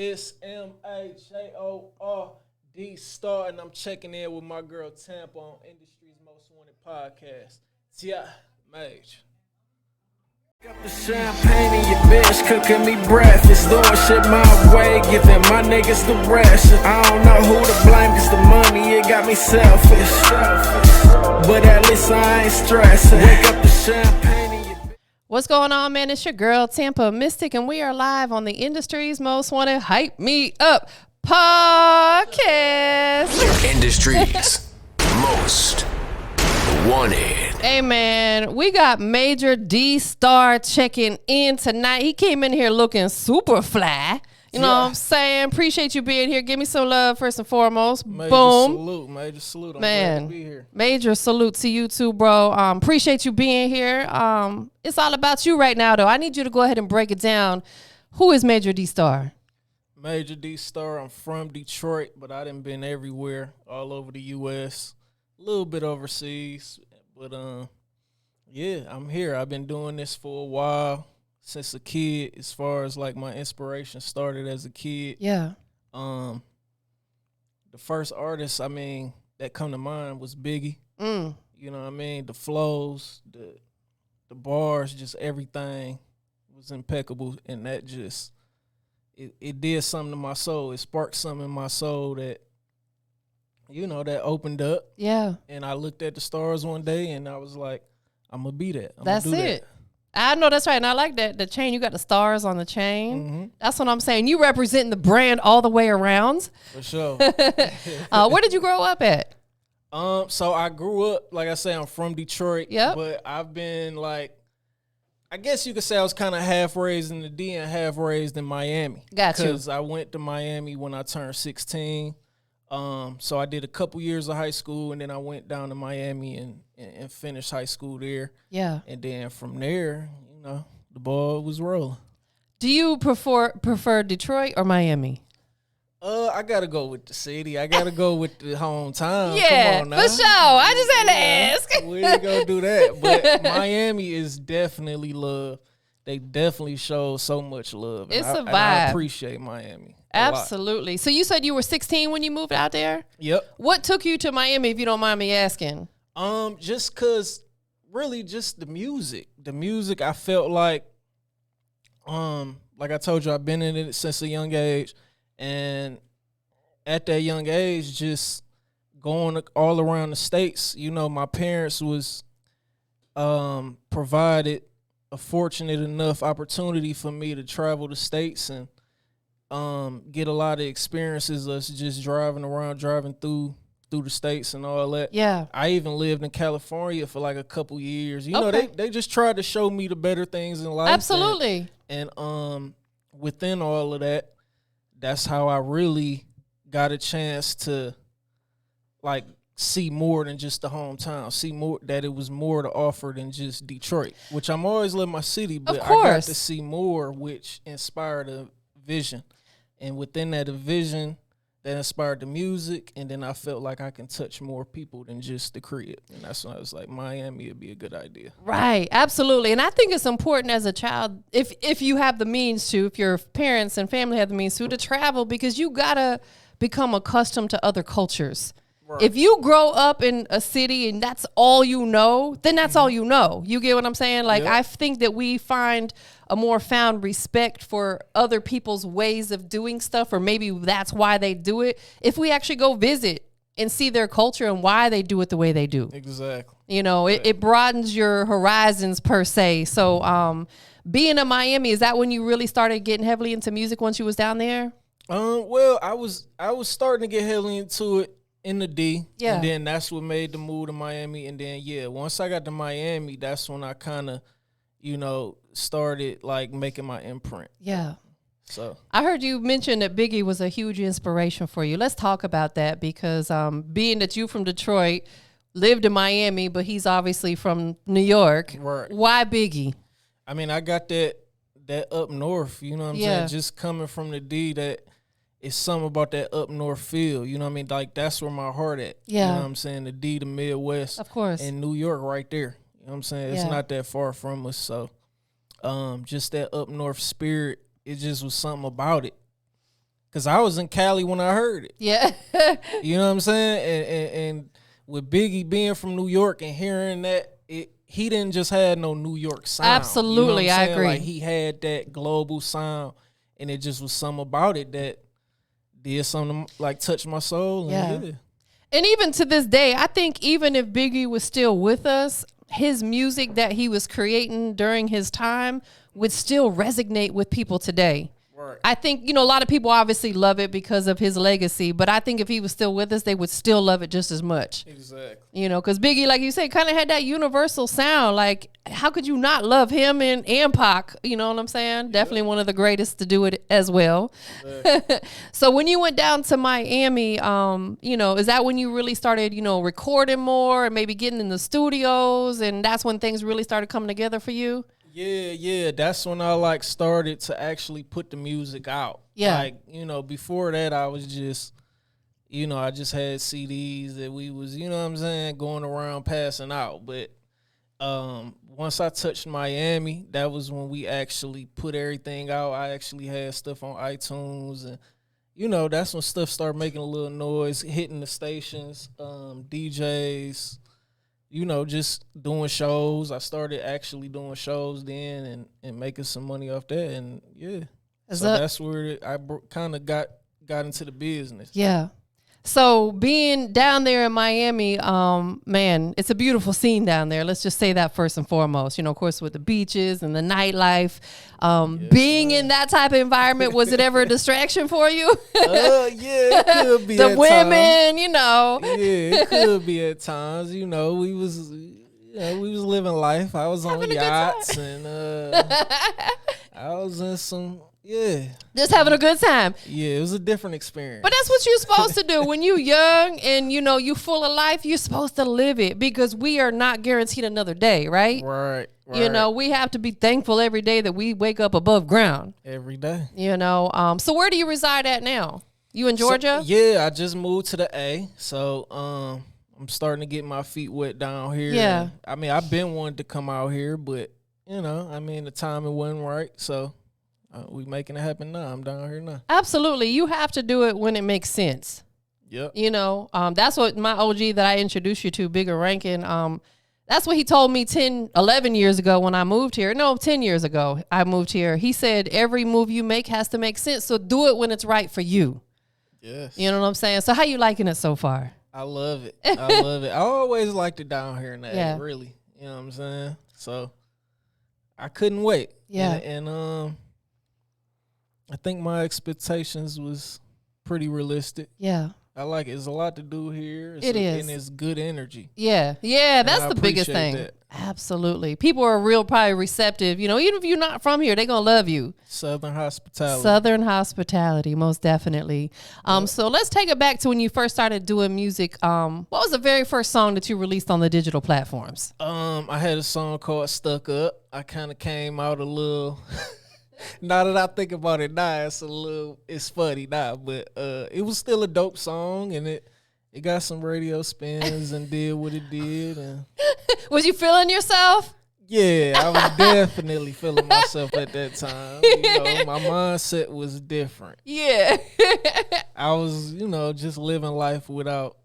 It's MAJORD Star, and I'm checking in with my girl Tampa on Industry's Most Wanted podcast. Yeah, Mage. Got the champagne in your bitch, cooking me breakfast, doing shit my way, giving my niggas the rest. I don't know who to blame, cause the money, it got me selfish. But at least I ain't stressing. Wake up the champagne in your bitch. What's going on, man? It's your girl, TampaMystic, and we are live on the Industry's Most Wanted Hype Me Up podcast. Industry's Most Wanted. Hey, man, we got Major D Star checking in tonight. He came in here looking super fly. You know what I'm saying? Appreciate you being here. Give me some love first and foremost. Major Boom. Major salute. I'm Man, glad to be here. Major salute to you too, bro. Appreciate you being here. It's all about you right now, though. I need you to go ahead and break it down. Who is Major D Star? Major D Star. I'm from Detroit, but I done been everywhere, all over the U.S., a little bit overseas. But yeah, I'm here. I've been doing this for a while, since a kid. As far as like my inspiration started as a kid. Yeah. The first artist, that come to mind was Biggie. You know what I mean? The flows, the bars, just everything was impeccable, and that just it did something to my soul. It sparked something in my soul that, you know, that opened up. Yeah. And I looked at the stars one day and I was like, I'm going to be that. That's it. I know that's right. And I like that. The chain, you got the stars on the chain. Mm-hmm. That's what I'm saying. You representing the brand all the way around. For sure. Where did you grow up at? So I grew up, like I say, I'm from Detroit. Yep. But I've been like, I guess you could say I was kind of half raised in the D and half raised in Miami. Gotcha. Because I went to Miami when I turned 16. So I did a couple years of high school, and then I went down to Miami and finished high school there. Yeah. And then from there, you know, the ball was rolling. Do you prefer Detroit or Miami? I gotta go with the city. I gotta go with the hometown. Yeah, Come on now. for sure. I just had to ask. We ain't gonna do that. But Miami is definitely love. They definitely show so much love. It's a vibe. I appreciate Miami. Absolutely. So you said you were 16 when you moved out there? Yep. What took you to Miami, if you don't mind me asking? Just cause really just the music. The music, I felt like I told you, I've been in it since a young age. And at that young age, just going all around the states, you know, my parents was provided a fortunate enough opportunity for me to travel the states and get a lot of experiences of just driving through the states and all that. Yeah. I even lived in California for like a couple years. You Okay. know, they just tried to show me the better things in life. Absolutely. And within all of that, that's how I really got a chance to like see more than just the hometown, see more, that it was more to offer than just Detroit, which I'm always love my city, but I got to see more, which inspired a vision. And within that vision, that inspired the music, and then I felt like I can touch more people than just the crib. And that's when I was like, Miami would be a good idea. Right, absolutely. And I think it's important as a child, if you have the means to, if your parents and family have the means to travel, because you got to become accustomed to other cultures. Right. If you grow up in a city and that's all you know, then that's all you know. You get what I'm saying? Like, yep. I think that we find a more found respect for other people's ways of doing stuff, or maybe that's why they do it, if we actually go visit and see their culture and why they do it the way they do. Exactly. You know, it broadens your horizons per se. So being in Miami, is that when you really started getting heavily into music once you was down there? Well, I was starting to get heavily into it in the D, yeah. And then that's what made the move to Miami. And then, once I got to Miami, that's when I kind of, you know, started like making my imprint. Yeah. So I heard you mention that Biggie was a huge inspiration for you. Let's talk about that, because being that you from Detroit, lived in Miami, but he's obviously from New York. Right. Why Biggie? I mean, I got that up north, you know what I'm saying? Just coming from the D, that it's something about that up north feel, you know what I mean? Like, that's where my heart at. Yeah. You know what I'm saying? The D, the Midwest. Of course. And New York right there. You know what I'm saying? It's not that far from us. So just that up north spirit, it just was something about it. Cause I was in Cali when I heard it. Yeah. You know what I'm saying? And with Biggie being from New York and hearing that, he didn't just have no New York sound. Absolutely, you know I agree. Like he had that global sound, and it just was something about it that did something like touch my soul. And yeah. And even to this day, I think even if Biggie was still with us, his music that he was creating during his time would still resonate with people today. Right. I think, a lot of people obviously love it because of his legacy, but I think if he was still with us, they would still love it just as much. Exactly. Because Biggie, like you said, kind of had that universal sound. Like, how could you not love him and Pac? You know what I'm saying? Yeah. Definitely one of the greatest to do it as well. Exactly. So when you went down to Miami, is that when you really started, recording more and maybe getting in the studios, and that's when things really started coming together for you? Yeah. That's when I started to actually put the music out. Yeah. Before that I was just, I just had CDs that we was, going around passing out. But once I touched Miami, that was when we actually put everything out. I actually had stuff on iTunes, and that's when stuff started making a little noise, hitting the stations, DJs. Just doing shows. I started actually doing shows then and making some money off that. And yeah, that's where I kind of got into the business. Yeah. So being down there in Miami, man, it's a beautiful scene down there. Let's just say that first and foremost. Of course, with the beaches and the nightlife. Being in that type of environment, was it ever a distraction for you? Yeah, it could be. The women, Yeah, it could be at times. We was living life. I was on yachts and I was in some. Yeah. Just having a good time. Yeah, it was a different experience. But that's what you're supposed to do. When you're young and, you full of life, you're supposed to live it, because we are not guaranteed another day, right? Right. We have to be thankful every day that we wake up above ground. Every day. So where do you reside at now? You in Georgia? Yeah, I just moved to the A. So I'm starting to get my feet wet down here. Yeah. I've been wanting to come out here, but, the timing wasn't right. So we making it happen now. I'm down here now. Absolutely. You have to do it when it makes sense. Yep. That's what my OG that I introduced you to, Bigger Rankin, that's what he told me 10, 11 years ago when I moved here. No, 10 years ago I moved here. He said, every move you make has to make sense. So do it when it's right for you. Yes. You know what I'm saying? So how you liking it so far? I love it. I love it. I always liked it down here in that Yeah. really. You know what I'm saying? So I couldn't wait. Yeah. And I think my expectations was pretty realistic. Yeah. I like it. There's a lot to do here. It is. And it's good energy. Yeah. That's the biggest thing. That. Absolutely. People are probably receptive. Even if you're not from here, they're going to love you. Southern hospitality. Southern hospitality, most definitely. So let's take it back to when you first started doing music. What was the very first song that you released on the digital platforms? I had a song called Stuck Up. I kind of came out a little... Now that I think about it now, it's funny now, but it was still a dope song, and it got some radio spins and did what it did. And was you feeling yourself? Yeah, I was definitely feeling myself at that time. My mindset was different. Yeah. I was, just living life without,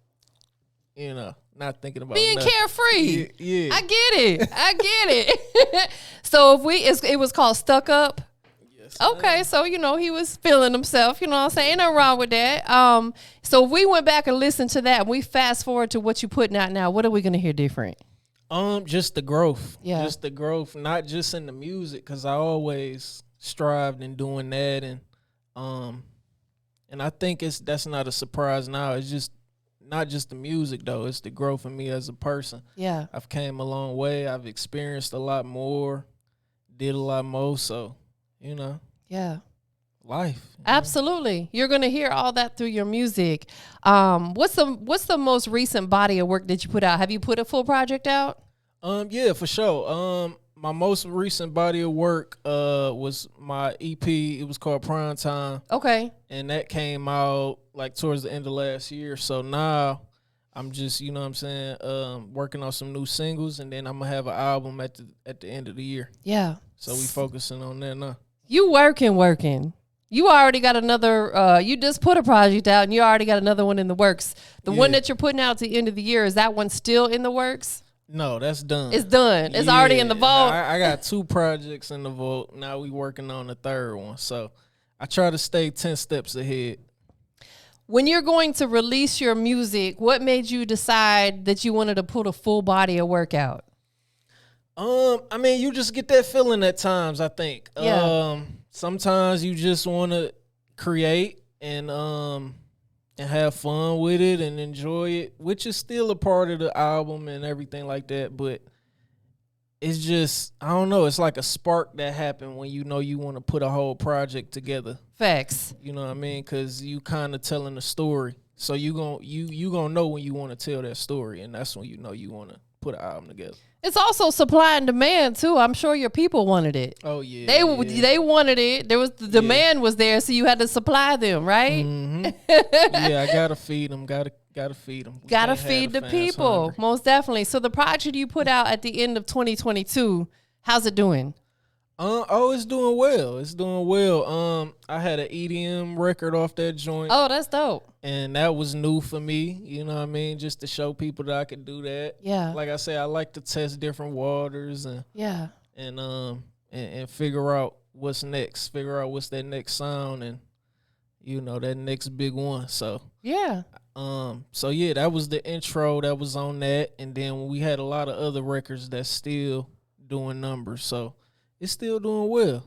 not thinking about being nothing. Carefree. Yeah. I get it. So it was called Stuck Up. Okay, so he was feeling himself, what I'm saying? Ain't nothing wrong with that. So if we went back and listened to that and we fast forward to what you putting out now, what are we gonna hear different? Just the growth. Yeah. Just the growth, not just in the music, because I always strived in doing that, and I think that's not a surprise now. It's just not just the music though, it's the growth in me as a person. Yeah. I've came a long way. I've experienced a lot more, did a lot more, so yeah, life. Absolutely. You're going to hear all that through your music. What's the most recent body of work that you put out? Have you put a full project out? Yeah, for sure. My most recent body of work was my EP. It was called Prime Time. Okay. And that came out towards the end of last year. So now I'm just, working on some new singles, and then I'm gonna have an album at the end of the year. Yeah. So we focusing on that now. You working. You already got another, you just put a project out and you already got another one in the works. The one that you're putting out at the end of the year, is that one still in the works? No, that's done. It's done. It's already in the vault. I got 2 projects in the vault. Now we working on the 3rd one. So I try to stay 10 steps ahead. When you're going to release your music, what made you decide that you wanted to put a full body of work out? I mean, you just get that feeling at times, I think. Yeah. Sometimes you just want to create and have fun with it and enjoy it, which is still a part of the album and everything like that. But it's just, I don't know, it's like a spark that happened when you know you want to put a whole project together. Facts. You know what I mean? Because you kind of telling a story. So you gonna know when you want to tell that story, and that's when you know you want to put an album together. It's also supply and demand too. I'm sure your people wanted it. Oh yeah, they wanted it. There was the demand was there, so you had to supply them, right? Mm-hmm. Yeah, I gotta feed them. Gotta feed them. Gotta feed the people, hungry. Most definitely. So the project you put out at the end of 2022, how's it doing? It's doing well. It's doing well. I had an EDM record off that joint. Oh, that's dope. And that was new for me, you know what I mean? Just to show people that I could do that. Yeah. Like I say, I like to test different waters and figure out what's next. Figure out what's that next sound and that next big one. So yeah. That was the intro that was on that, and then we had a lot of other records that's still doing numbers. So it's still doing well.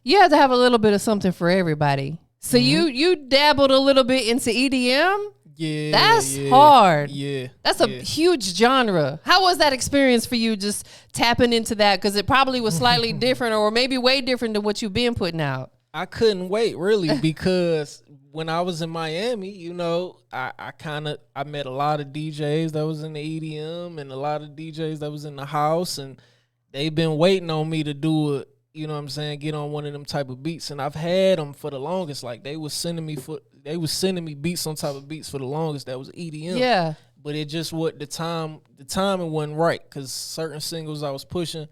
You have to have a little bit of something for everybody. So you dabbled a little bit into EDM? Yeah. That's hard. Yeah. That's a huge genre. How was that experience for you just tapping into that? Because it probably was slightly different or maybe way different than what you've been putting out. I couldn't wait, really, because when I was in Miami, I met a lot of DJs that was in the EDM and a lot of DJs that was in the house, and they've been waiting on me to do it. You know what I'm saying? Get on one of them type of beats, and I've had them for the longest. Like they was sending me beats on top of beats for the longest. That was EDM. Yeah. But it just the timing wasn't right, because certain singles I was pushing,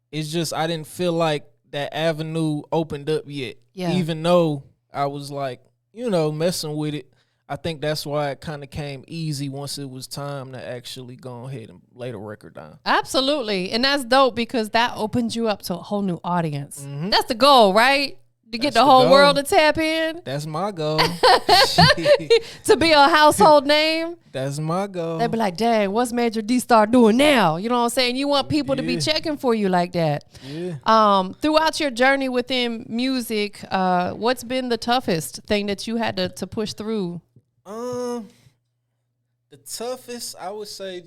it's just I didn't feel like that avenue opened up yet. Yeah. Even though I was like, messing with it. I think that's why it kind of came easy once it was time to actually go ahead and lay the record down. Absolutely. And that's dope because that opens you up to a whole new audience. Mm-hmm. That's the goal, right? To get the whole world to tap in. That's my goal. To be a household name. That's my goal. They'd be like, dang, what's Major D start doing now? You know what I'm saying? You want people to be checking for you like that. Yeah. Throughout your journey within music, what's been the toughest thing that you had to push through? The toughest, I would say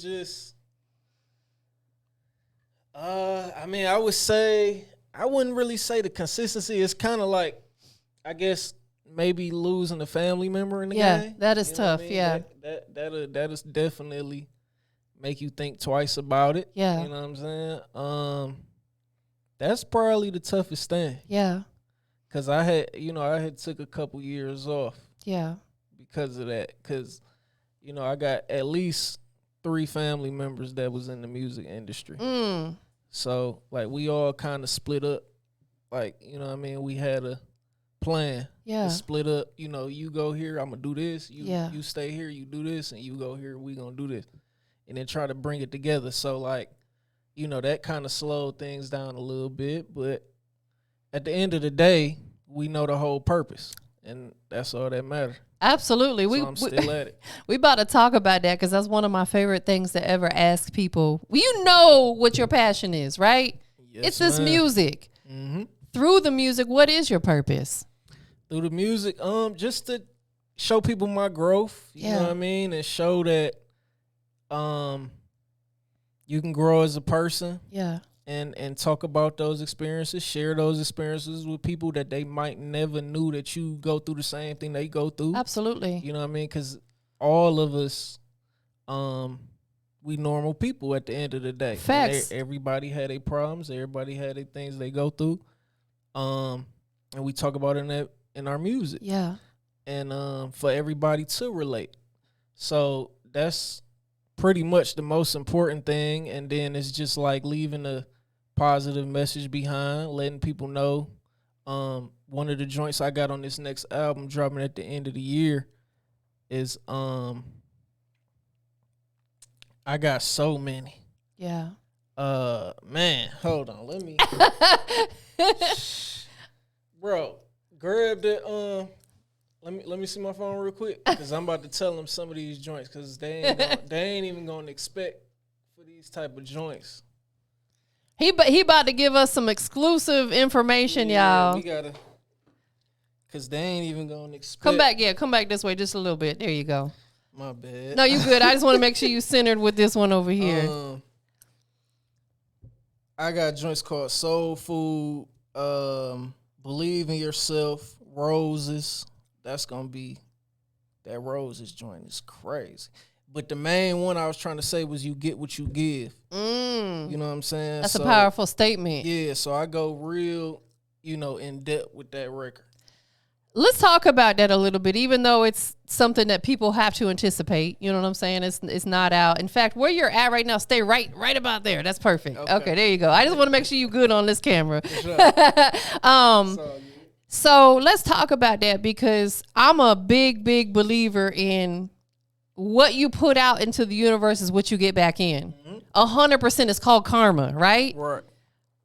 I wouldn't really say the consistency. It's kind of like, I guess, maybe losing a family member in the game. Yeah, that is tough. Yeah. That is definitely make you think twice about it. Yeah. You know what I'm saying? That's probably the toughest thing. Yeah. Because I had took a couple years off. Yeah. Because of that. Because, I got at least 3 family members that was in the music industry. So, like, we all kind of split up. Like, we had a plan. Yeah. To split up. You go here, I'm going to do this. You stay here, you do this. And you go here, we going to do this. And then try to bring it together. So, like, that kind of slowed things down a little bit. But at the end of the day, we know the whole purpose. And that's all that matters. Absolutely. So I'm still at it. We about to talk about that because that's one of my favorite things to ever ask people. You know what your passion is, right? Yes, it's this music. Mm-hmm. Through the music, what is your purpose? Through the music, just to show people my growth. You know what I mean? And show that you can grow as a person. Yeah. And talk about those experiences, share those experiences with people that they might never knew that you go through the same thing they go through. Absolutely. You know what I mean? Because all of us, we normal people at the end of the day. Facts. Everybody had their problems. Everybody had their things they go through. And we talk about it in our music. Yeah. And for everybody to relate. So that's pretty much the most important thing. And then it's just like leaving a positive message behind, letting people know one of the joints I got on this next album dropping at the end of the year is I got so many. Yeah. Man, hold on. Let me Bro, grab that let me see my phone real quick cuz I'm about to tell them some of these joints cuz they ain't even going to expect for these type of joints. He about to give us some exclusive information, y'all. We got to cuz they ain't even going to expect. Come back this way just a little bit. There you go. My bad. No, you good. I just want to make sure you centered with this one over here. I got joints called Soul Food, Believe in Yourself, Roses. That's gonna be that Roses joint is crazy. But the main one I was trying to say was You Get What You Give. You know what I'm saying? That's a powerful statement. Yeah, so I go real, in depth with that record. Let's talk about that a little bit, even though it's something that people have to anticipate. You know what I'm saying? It's not out. In fact, where you're at right now, stay right about there. That's perfect. Okay, there you go. I just want to make sure you're good on this camera. Sure. So let's talk about that because I'm a big believer in what you put out into the universe is what you get back in. 100% is called karma, right? Right.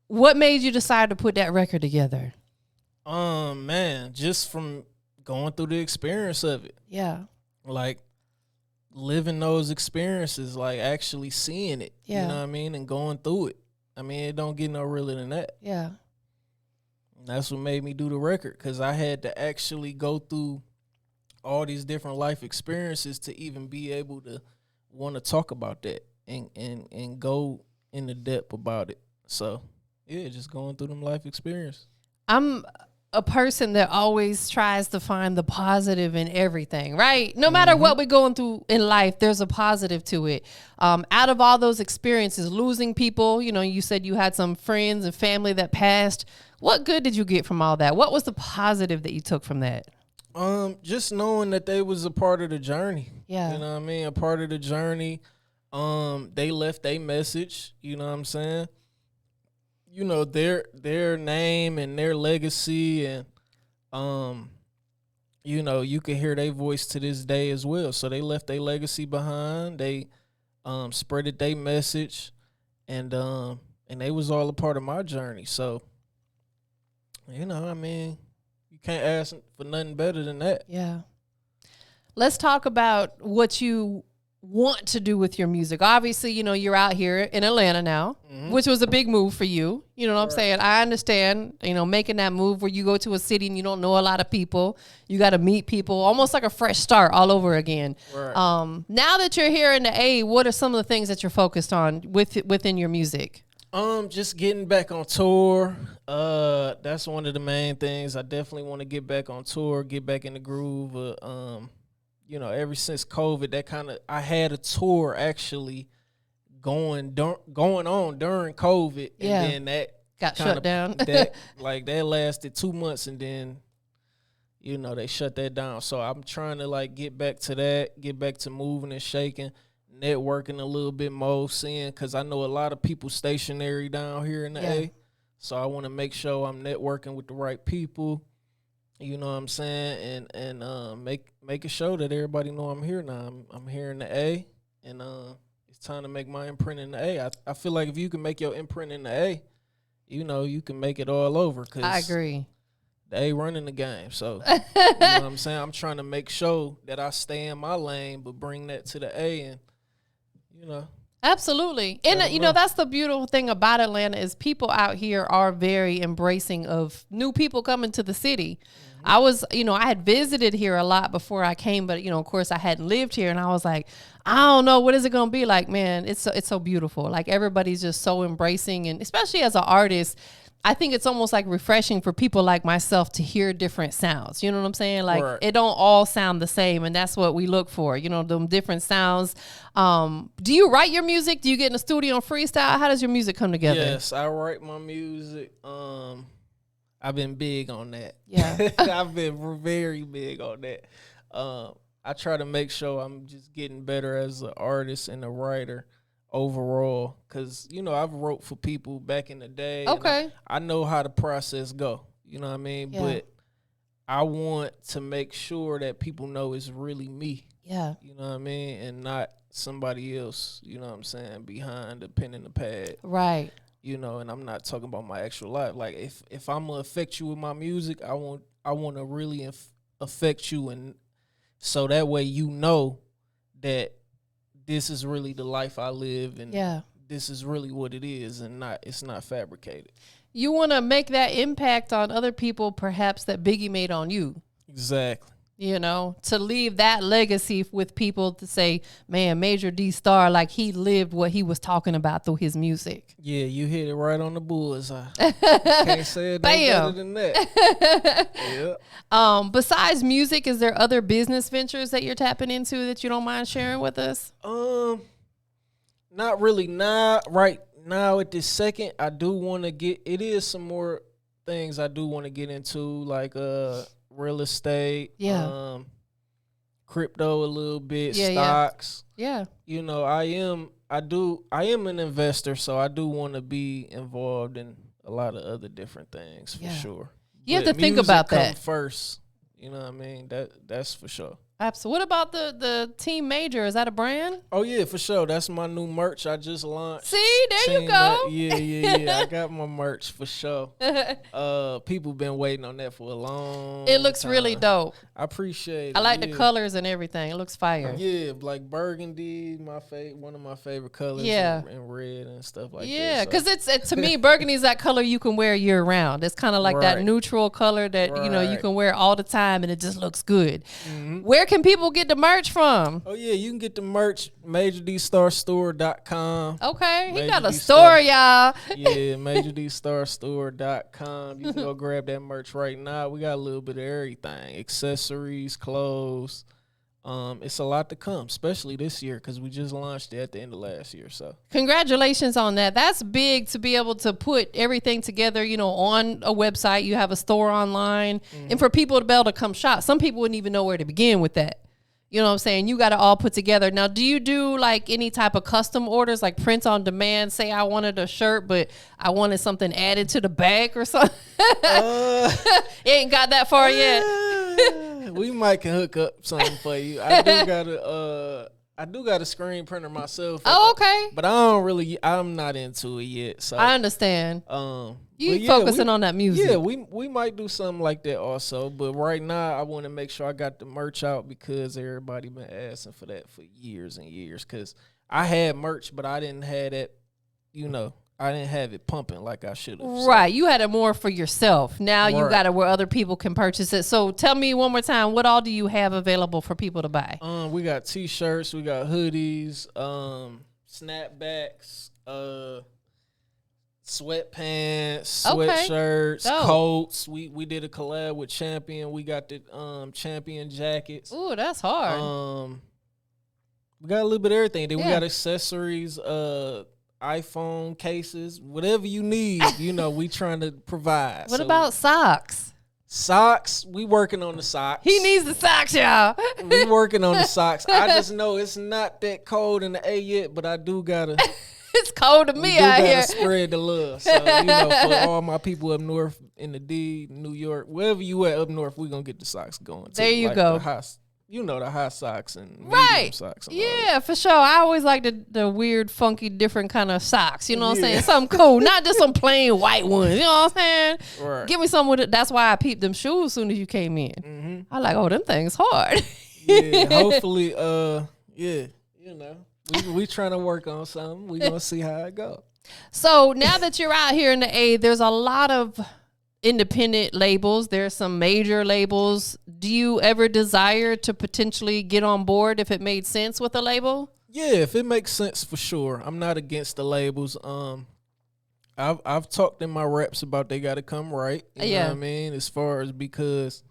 What made you decide to put that record together? Man, just from going through the experience of it. Yeah. Like living those experiences, like actually seeing it. Yeah. You know what I mean? And going through it. I mean, it don't get no realer than that. Yeah. And that's what made me do the record, because I had to actually go through all these different life experiences to even be able to want to talk about that and go into depth about it. So, yeah, just going through them life experiences. I'm a person that always tries to find the positive in everything, right? No matter what we're going through in life, there's a positive to it. Out of all those experiences, losing people, you said you had some friends and family that passed. What good did you get from all that? What was the positive that you took from that? Just knowing that they was a part of the journey. Yeah. You know what I mean? A part of the journey. They left a message, you know what I'm saying? Their name and their legacy, and you can hear their voice to this day as well. So they left their legacy behind. They spreaded their message, and they was all a part of my journey. So you can't ask for nothing better than that. Yeah. Let's talk about what you want to do with your music. Obviously, you're out here in Atlanta now, which was a big move for you. You know what I'm saying? I understand, making that move where you go to a city and you don't know a lot of people. You got to meet people, almost like a fresh start all over again. Right. Now that you're here in the A, what are some of the things that you're focused on within your music? Just getting back on tour. That's one of the main things. I definitely want to get back on tour, get back in the groove. Ever since COVID, I had a tour actually going on during COVID, and then that got shut down. that lasted 2 months, and then they shut that down. So I'm trying to get back to that, get back to moving and shaking, networking a little bit more, because I know a lot of people stationary down here in the A. So I want to make sure I'm networking with the right people. You know what I'm saying? And make a show that everybody know I'm here now. I'm here in the A, and it's time to make my imprint in the A. I feel like if you can make your imprint in the A, you can make it all over. Cause I agree. The A running the game. So, you know what I'm saying? I'm trying to make sure that I stay in my lane, but bring that to the A, and, Absolutely. And, that's the beautiful thing about Atlanta is people out here are very embracing of new people coming to the city. I was, I had visited here a lot before I came, but, of course I hadn't lived here, and I was like, I don't know, what is it going to be like, man? It's so beautiful. Like, everybody's just so embracing, and especially as an artist, I think it's almost like refreshing for people like myself to hear different sounds. You know what I'm saying? Like, It don't all sound the same, and that's what we look for, them different sounds. Do you write your music? Do you get in the studio and freestyle? How does your music come together? Yes, I write my music. I've been big on that. Yeah. I've been very big on that. I try to make sure I'm just getting better as an artist and a writer overall, because I've wrote for people back in the day. Okay. I know how the process go. You know what I mean? Yeah. But I want to make sure that people know it's really me. Yeah. You know what I mean? And not somebody else, you know what I'm saying, behind the pen and the pad. Right. You know, and I'm not talking about my actual life. Like if I'm gonna affect you with my music, I want to really affect you, and so that way you know that this is really the life I live, and this is really what it is, and it's not fabricated. You want to make that impact on other people, perhaps that Biggie made on you. Exactly. You know, to leave that legacy with people to say, man, Major D Star, like he lived what he was talking about through his music. Yeah, you hit it right on the bullseye. Can't say it no better than that. Yeah. Besides music, is there other business ventures that you're tapping into that you don't mind sharing with us? Not really. Right now at this second, I do want to it is some more things I do want to get into, like real estate, crypto a little bit, stocks. Yeah. You know, I am an investor, so I do want to be involved in a lot of other different things for sure. You have to think about that first. You know what I mean? That's for sure. Absolutely. What about the Team Major? Is that a brand? Oh, yeah, for sure. That's my new merch I just launched. See, there you go. Yeah. I got my merch for sure. People been waiting on that for a long It looks time. really dope. I appreciate it. I like the colors and everything. It looks fire. Yeah, like burgundy, one of my favorite colors. Yeah. And red and stuff like that. Yeah, because it's to me, burgundy is that color you can wear year round. It's kind of like that neutral color that, you know, you can wear all the time and it just looks good. Mm-hmm. Where can people get the merch from? Oh, yeah, you can get the merch, MajorDStarStore.com. Okay, he got a store, y'all. Yeah, MajorDStarStore.com. You can go grab that merch right now. We got a little bit of everything, accessories, clothes. It's a lot to come, especially this year because we just launched it at the end of last year. So congratulations on that. That's big to be able to put everything together, you know, on a website. You have a store online, and for people to be able to come shop. Some people wouldn't even know where to begin with that. You know what I'm saying? You got to all put together. Now, do you do like any type of custom orders, like print on demand? Say I wanted a shirt, but I wanted something added to the back or something. Ain't got that far yet. We might can hook up something for you. I do got a screen printer myself. Oh, okay. But I'm not into it yet. So I understand. You focusing on that music. Yeah, we might do something like that also. But right now I want to make sure I got the merch out because everybody been asking for that for years and years. Because I had merch, but I didn't have that, you know, I didn't have it pumping like I should have. Right. You had it more for yourself. Now you got it where other people can purchase it. So tell me one more time, what all do you have available for people to buy? We got T-shirts, we got hoodies, snapbacks, sweatpants, sweatshirts, coats. We did a collab with Champion. We got the Champion jackets. Ooh, that's hard. We got a little bit of everything. Then we got accessories, iPhone cases, whatever you need, you know, we trying to provide. What about socks? Socks, we working on the socks. He needs the socks, y'all. We working on the socks. I just know it's not that cold in the A yet, but I do gotta. It's cold to me out here. Spread the love. So, you know, for all my people up north in the D, New York, wherever you at up north, we gonna get the socks going. There you go. The high socks and medium socks. Yeah, for sure. I always like the weird, funky, different kind of socks. You know what I'm saying? Something cool, not just some plain white ones. You know what I'm saying? Right. Give me some with it. That's why I peeped them shoes as soon as you came in. Mm-hmm. I like, them things hard. Yeah, hopefully, you know, we trying to work on something. We gonna see how it go. So now that you're out here in the A, there's a lot of independent labels. There's some major labels. Do you ever desire to potentially get on board if it made sense with a label? Yeah, if it makes sense, for sure. I'm not against the labels. I've talked in my reps about they got to come right. You know what I mean? As far as because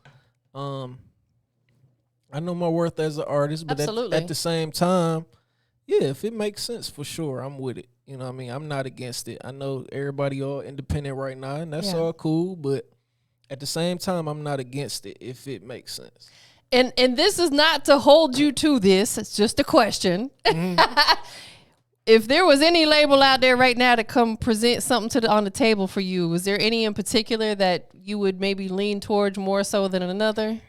I know my worth as an artist, but at the same time, yeah, if it makes sense, for sure, I'm with it. You know what I mean? I'm not against it. I know everybody all independent right now, and that's all cool, but at the same time, I'm not against it if it makes sense. And this is not to hold you to this. It's just a question. Mm-hmm. if there was any label out there right now to come present something on the table for you, was there any in particular that you would maybe lean towards more so than another?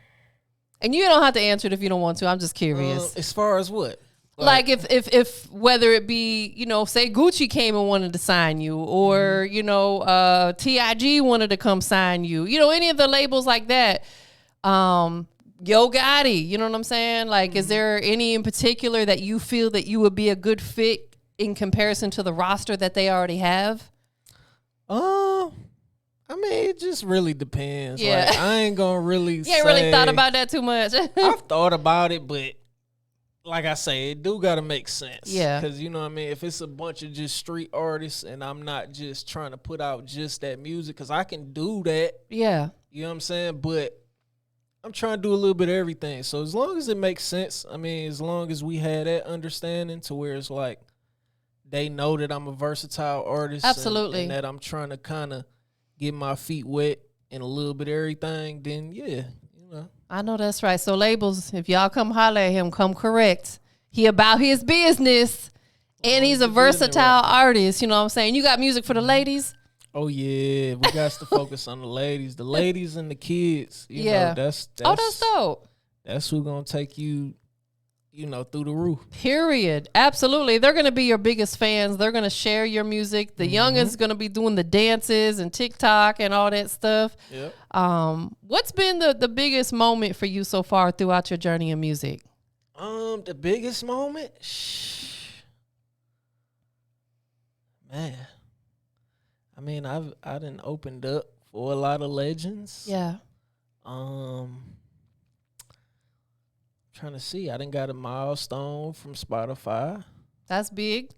And you don't have to answer it if you don't want to. I'm just curious. As far as what? Like if whether it be, you know, say Gucci came and wanted to sign you, or, you know, TIG wanted to come sign you, you know, any of the labels like that. Yo Gotti, you know what I'm saying? Like, is there any in particular that you feel that you would be a good fit in comparison to the roster that they already have? I mean, it just really depends. Yeah. Like, I ain't gonna really You ain't really thought about that too much. I've thought about it, but like I say, it do gotta make sense. Yeah. Because, you know what I mean? If it's a bunch of just street artists and I'm not just trying to put out just that music, because I can do that. Yeah. You know what I'm saying? But I'm trying to do a little bit of everything. So as long as it makes sense, I mean, as long as we had that understanding to where it's like they know that I'm a versatile artist. Absolutely. And that I'm trying to kind of get my feet wet in a little bit of everything, then yeah, you know. I know that's right. So labels, if y'all come holler at him, come correct. He about his business, and he's a versatile artist. You know what I'm saying? You got music for the ladies? Oh yeah, we got to focus on the ladies and the kids. You know, that's dope. That's who gonna take you, you know, through the roof. Period. Absolutely. They're going to be your biggest fans. They're going to share your music. The youngest going to be doing the dances and TikTok and all that stuff. Yep. What's been the biggest moment for you so far throughout your journey in music? The biggest moment? Man. I mean, I done opened up for a lot of legends. Yeah. Trying to see. I done got a milestone from Spotify. That's big.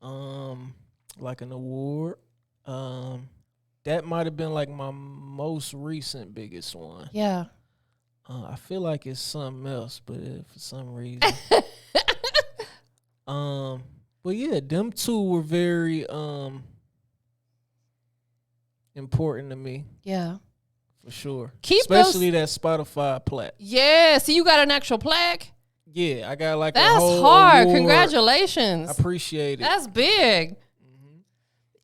Like an award. That might have been like my most recent biggest one. Yeah. I feel like it's something else, but for some reason. But yeah, them two were very important to me. Yeah. For sure. Especially that Spotify plaque. Yeah. So you got an actual plaque? Yeah, I got like That's a whole hard. award. Congratulations. I appreciate it. That's big.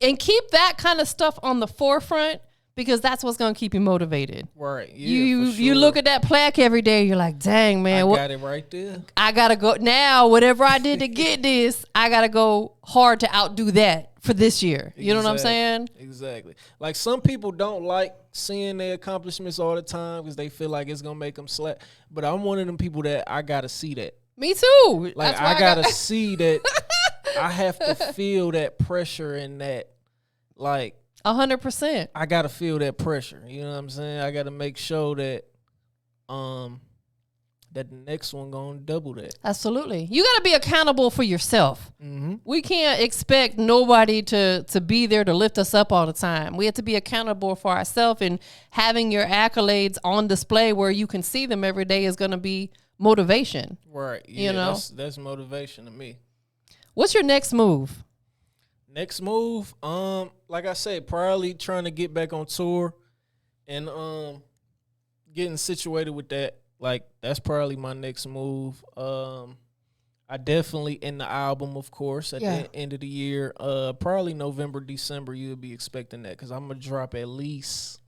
And keep that kind of stuff on the forefront, because that's what's going to keep you motivated. Right. Yeah, you look at that plaque every day, you're like, dang, man. I got it right there. I got to go now. Whatever I did to get this, I got to go hard to outdo that for this year. You know what I'm saying? Exactly. Like, some people don't like seeing their accomplishments all the time because they feel like it's going to make them slack. But I'm one of them people that I got to see that. Me too. Like, I got to see that. I have to feel that pressure and that, like, 100%. I got to feel that pressure. You know what I'm saying? I got to make sure that that the next one going to double that. Absolutely. You got to be accountable for yourself. Mm-hmm. We can't expect nobody to be there to lift us up all the time. We have to be accountable for ourselves, and having your accolades on display where you can see them every day is going to be motivation. Right. Yeah, you know? That's motivation to me. What's your next move? Next move, like I said, probably trying to get back on tour and getting situated with that. Like, that's probably my next move. I definitely, in the album, of course, at the end of the year, probably November, December, you'll be expecting that, because I'm going to drop at least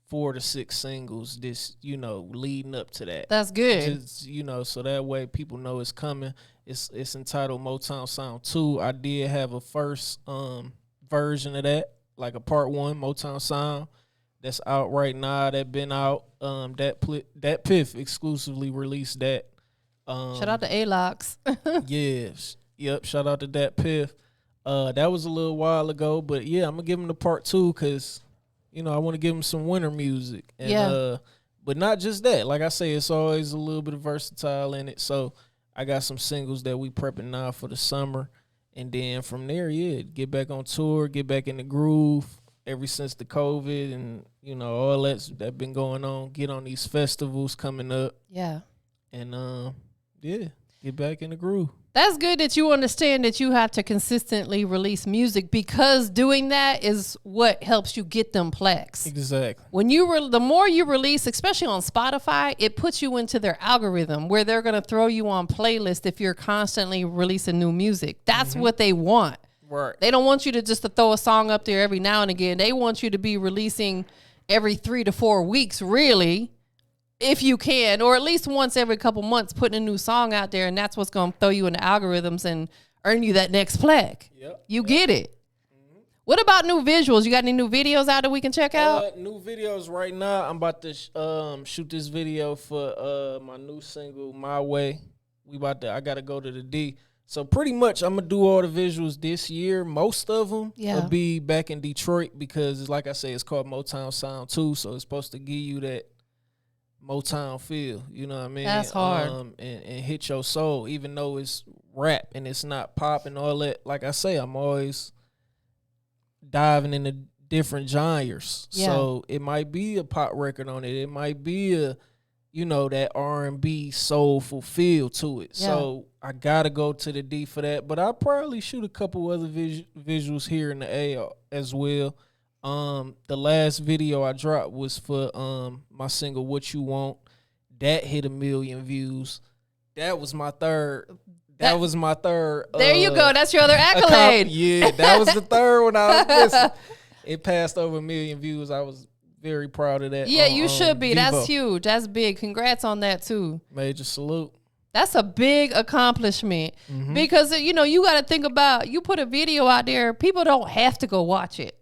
4 to 6 singles this, you know, leading up to that. That's good. Just, you know, so that way people know it's coming. It's entitled Motown Sound 2. I did have a first version of that, like a part 1, Motown Sound. That's out right now. That been out. That Piff exclusively released that. Shout out to A-Locks. Yes. Yep. Shout out to that Piff. That was a little while ago, but yeah, I'm gonna give him the part 2 because, you know, I want to give him some winter music. And, but not just that. Like I say, it's always a little bit of versatile in it. So I got some singles that we prepping now for the summer, and then from there, get back on tour, get back in the groove. Ever since the COVID and, you know, all that's been going on, get on these festivals coming up. Yeah. And, get Get back in the groove. That's good that you understand that you have to consistently release music, because doing that is what helps you get them plaques. Exactly. When the more you release, especially on Spotify, it puts you into their algorithm where they're going to throw you on playlist if you're constantly releasing new music. That's what they want. Right. They don't want you to just to throw a song up there every now and again. They want you to be releasing every 3 to 4 weeks, really. If you can, or at least once every couple months, putting a new song out there, and that's what's going to throw you in the algorithms and earn you that next plaque. You get it. What about new visuals? You got any new videos out that we can check out? New videos right now. I'm about to shoot this video for my new single, My Way. I got to go to the D. So pretty much I'm going to do all the visuals this year. Most of them will be back in Detroit because, like I say, it's called Motown Sound 2, so it's supposed to give you that Motown feel, you know what I mean? That's hard. And hit your soul, even though it's rap and it's not pop and all that. Like I say, I'm always diving into different genres. Yeah. So it might be a pop record on it. It might be that R&B soulful feel to it. Yeah. So I got to go to the D for that. But I'll probably shoot a couple other visuals here in the A as well. The last video I dropped was for my single What You Want. That hit 1 million views. That was my third. That was my third. There you go. That's your other accolade. Yeah, that was the third one I was missing. It passed over 1 million views. I was very proud of that. Yeah, you should be. Vivo. That's huge. That's big. Congrats on that too. Major salute. That's a big accomplishment because, you got to think about, you put a video out there, people don't have to go watch it.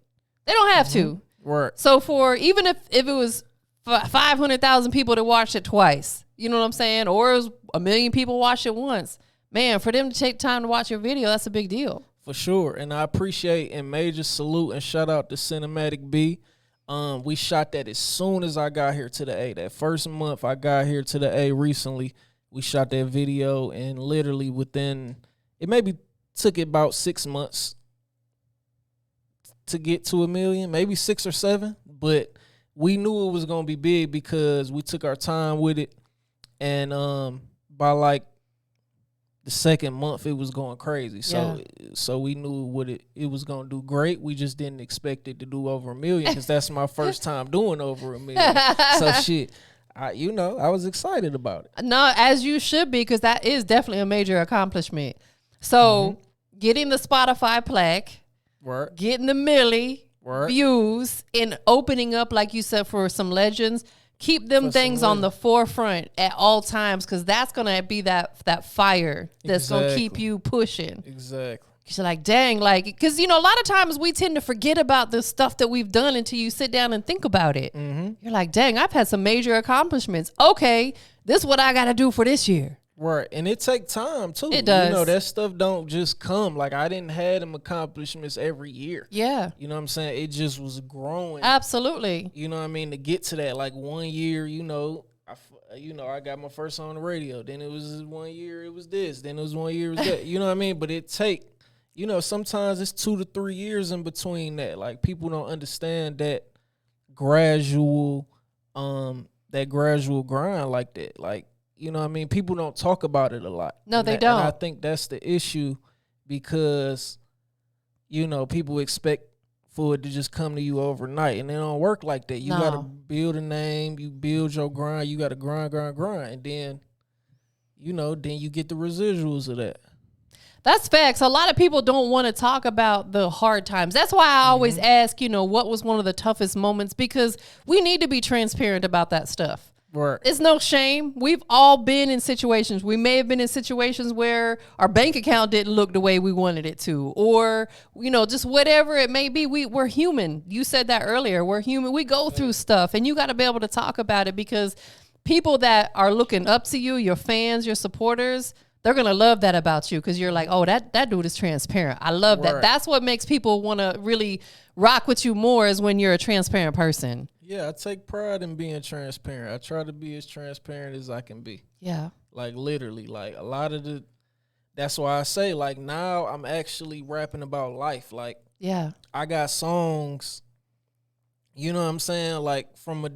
They don't have to. Right. So even if it was 500,000 people that watched it twice, you know what I'm saying? Or it was 1 million people watched it once. Man, for them to take time to watch your video, that's a big deal. For sure. And I appreciate and major salute and shout out to Cinematic B. We shot that as soon as I got here to the A. That first month I got here to the A recently, we shot that video, and literally it maybe took about 6 months to get to 1 million, maybe 6 or 7, but we knew it was going to be big because we took our time with it. And by like the second month, it was going crazy. So we knew it was going to do great. We just didn't expect it to do over 1 million because that's my first time doing over 1 million. So shit, I was excited about it. No, as you should be, because that is definitely a major accomplishment. So getting the Spotify plaque, Right. getting the milli views, and opening up, like you said, for some legends. Keep them things on the forefront at all times, because that's going to be that fire that's going to keep you pushing. Exactly. Because you're like, dang, because, a lot of times we tend to forget about the stuff that we've done until you sit down and think about it. You're like, dang, I've had some major accomplishments. Okay, this is what I got to do for this year. Right, and it take time too. It does. That stuff don't just come. Like, I didn't have them accomplishments every year. Yeah. You know what I'm saying? It just was growing. Absolutely. You know what I mean? To get to that, like 1 year, I got my first song on the radio. Then it was 1 year, it was this. Then it was 1 year, it was that. You know what I mean? But it take, sometimes it's 2 to 3 years in between that. Like, people don't understand that gradual grind like that. Like, you know what I mean? People don't talk about it a lot. No, they don't. And I think that's the issue because, people expect for it to just come to you overnight, and it don't work like that. You got to build a name, you build your grind, you got to grind, and then, then you get the residuals of that. That's facts. A lot of people don't want to talk about the hard times. That's why I always ask, what was one of the toughest moments, because we need to be transparent about that stuff. Right. It's no shame. We've all been in situations. We may have been in situations where our bank account didn't look the way we wanted it to, or, just whatever it may be. We're human. You said that earlier. We're human. We go through stuff, and you got to be able to talk about it, because people that are looking up to you, your fans, your supporters, they're going to love that about you, because you're like, oh, that dude is transparent. I love that. That's what makes people want to really rock with you more, is when you're a transparent person. Yeah, I take pride in being transparent. I try to be as transparent as I can be. Yeah. Like, literally, like, a lot of that's why I say, like, now I'm actually rapping about life. Like, yeah, I got songs, you know what I'm saying? Like, from a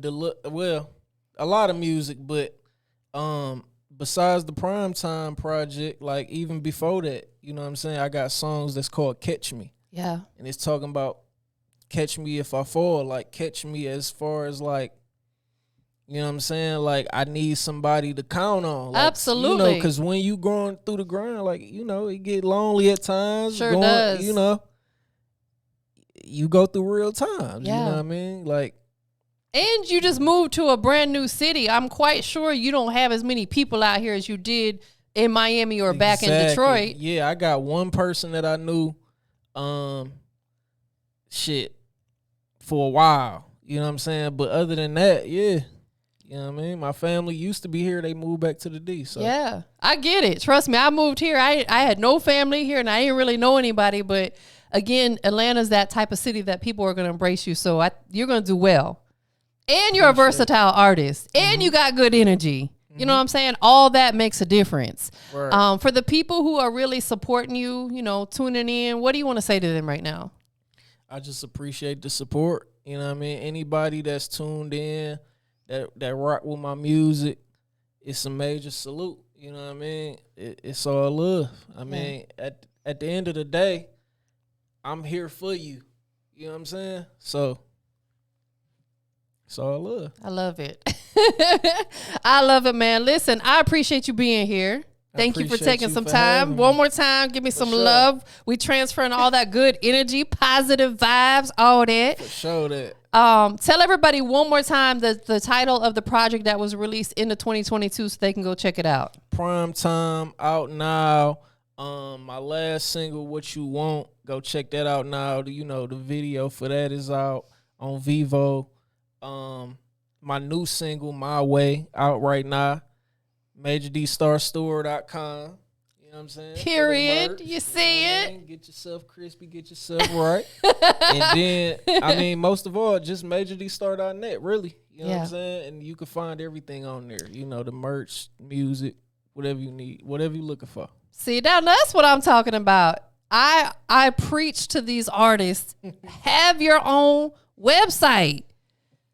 lot of music, but besides the Primetime project, like even before that, you know what I'm saying, I got songs that's called Catch Me. Yeah. And it's talking about catch me if I fall, like catch me as far as like, you know what I'm saying, like I need somebody to count on. Like, Absolutely. You know, because when you going through the grind, like, you know, it get lonely at times. Sure does. You know, you go through real times. Yeah. You know what I mean? Like, and you just moved to a brand new city. I'm quite sure you don't have as many people out here as you did in Miami or back in Detroit. Yeah, I got one person that I knew, for a while. You know what I'm saying? But other than that, yeah. You know what I mean? My family used to be here. They moved back to the D. So yeah, I get it. Trust me, I moved here. I had no family here, and I didn't really know anybody. But again, Atlanta's that type of city that people are going to embrace you. So you're going to do well. And you're a versatile artist. And you got good energy. You know what I'm saying? All that makes a difference. Right. For the people who are really supporting you, you know, tuning in, what do you want to say to them right now? I just appreciate the support. You know what I mean? Anybody that's tuned in, that rock with my music, it's a major salute. You know what I mean? It's all love. I mean, at the end of the day, I'm here for you. You know what I'm saying? So it's all love. I love it. I love it, man. Listen, I appreciate you being here. Thank you for taking some time. One more time, give me some love. We transferring all that good energy, positive vibes, all that. For sure that. Tell everybody one more time the title of the project that was released in the 2022 so they can go check it out. Primetime, out now. My last single, What You Want, go check that out now. You know, the video for that is out on Vivo. My new single, My Way, out right now. MajorDStarStore.com. You know what I'm saying? Period. You see it? Get yourself crispy, get yourself right. And then, I mean, most of all, just MajorDStar.net, really. You know what I'm saying? And you can find everything on there. You know, the merch, music, whatever you need, whatever you're looking for. See, now that's what I'm talking about. I preach to these artists, have your own website.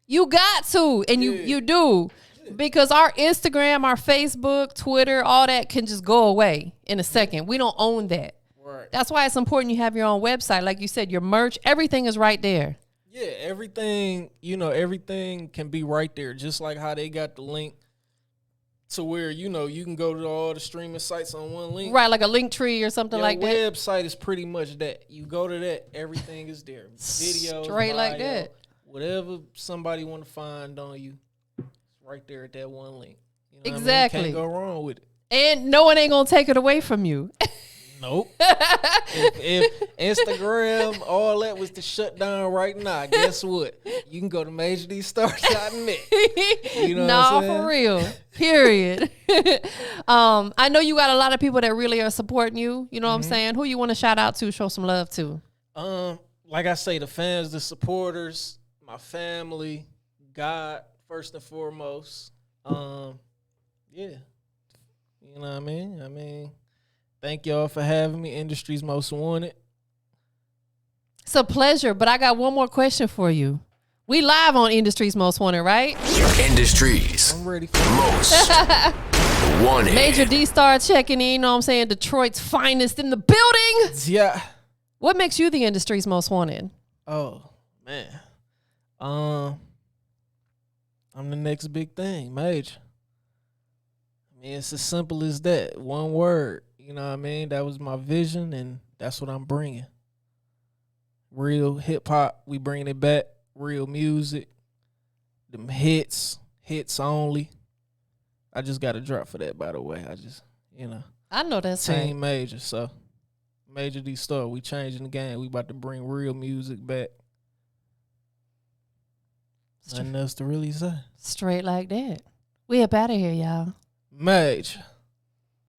You got to, and you do. Because our Instagram, our Facebook, Twitter, all that can just go away in a second. We don't own that. Right. That's why it's important you have your own website. Like you said, your merch, everything is right there. Yeah, everything, you know, everything can be right there. Just like how they got the link to where, you know, you can go to all the streaming sites on one link. Right, like a link tree or something like that. Your website is pretty much that. You go to that, everything is there. Videos, straight bio, like that. Whatever somebody want to find on you, it's right there at that one link. You know Exactly. what I mean? Can't go wrong with it. And no one ain't going to take it away from you. Nope. if Instagram, all that was to shut down right now, guess what? You can go to MajorDStar.net. You know what I'm saying? For real. Period. I know you got a lot of people that really are supporting you. You know what I'm saying? Who you want to shout out to, show some love to? Like I say, the fans, the supporters, my family, God, first and foremost. Yeah. You know what I mean? Thank y'all for having me. Industry's Most Wanted. It's a pleasure, but I got one more question for you. We live on Industry's Most Wanted, right? Industries I'm ready for Most Wanted. Major D Star checking in, you know what I'm saying? Detroit's finest in the building. Yeah. What makes you the Industry's Most Wanted? Oh, man. I'm the next big thing, Major. I mean, it's as simple as that. One word. You know what I mean? That was my vision, and that's what I'm bringing. Real hip-hop, we bringing it back. Real music. Them hits only. I just got a drop for that, by the way. I just, you know. I know that's Team right. Major, so Major D Star, we changing the game. We about to bring real music back. Nothing else to really say. Straight like that. We up out of here, y'all. Major.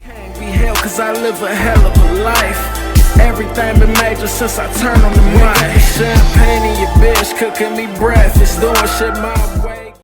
Can't be held cause I live a hell of a life. Everything been major since I turned on the mic. Champagne in your bitch, cooking me breakfast, doing shit my way.